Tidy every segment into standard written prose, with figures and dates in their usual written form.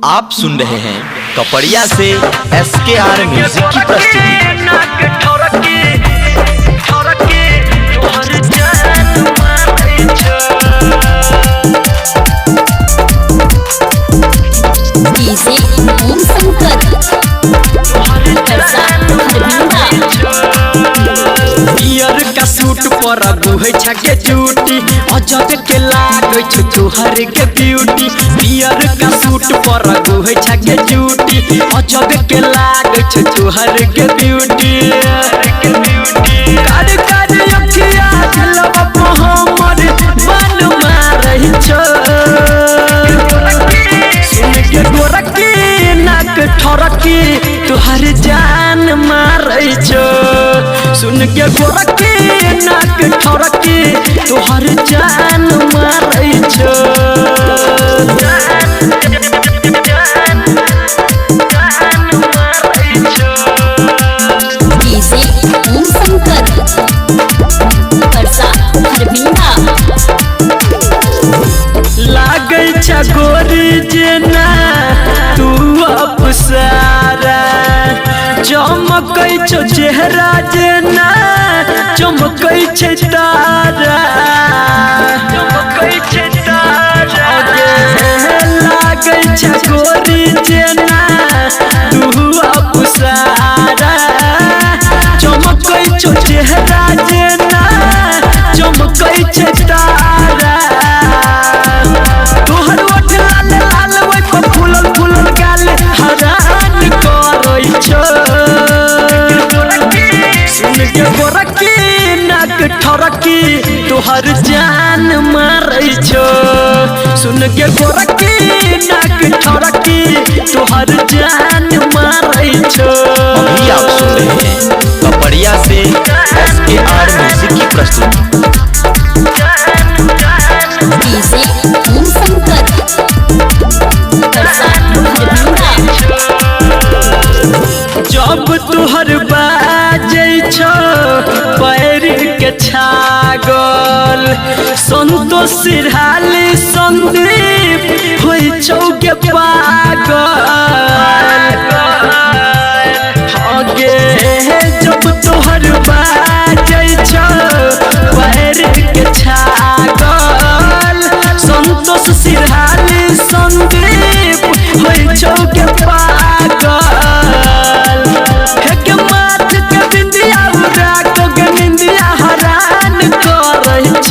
आप सुन रहे हैं कपड़िया से SKR म्यूजिक की प्रस्तुति। सूट पर गुहे छके चूटी अजब के लागे छ तोहर के ब्यूटी। पियर का सूट पर गुहे छके चूटी अजब के लागे छ तोहर के ब्यूटी। कार कार अखिया दिलवा पे हमर मन मारही छ। सुन के गोरकी नाक ठरकी तोहर जान मारही छ। सुन के गोरकी नाक ठरकी तोहर जान मारै छ। डीजे ओम शंकर परसा हरबिंदा लागै छ गोरी जेना तू अप्सरा। चमकै छ चेहरा जेना चमकै छै तारा। लागै छ गोरी जेना तू अप्सरा। चमकै छ चेहरा जेना चमकै छै तारा। तोहर ओठ लाल लाल ओइ पर फूलल फूलल गाल हरान करै छ। सुन के गोरकी नाक ठरकी तोहर जान मारै छ। सुन के गोरकी नाक ठरकी तोहर जान मारै छ। अभी आप सुन रहे हैं कपड़िया से SKR म्यूजिक की प्रस्तुति। डीजे ओम शंकर परसा हरबिंदा जब तोहर बाजै छ पैर के छागल संतोष सिरहाली संदीप होइ छौ के पागल। आगे जब तोहर बाजै छ पैर के छागल संतोष सिरहाली संदीप होइ छौ के पागल। एक माथ के बिंदिया उड़ा के निंदिया हरान करै छ।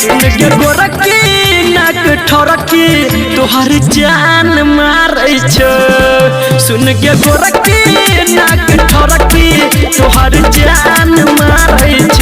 सुन के गोरकी नाक ठरकी तोहर जान मारै छ। सुन के गोरकी नाक ठरकी तोहर जान मारै छ।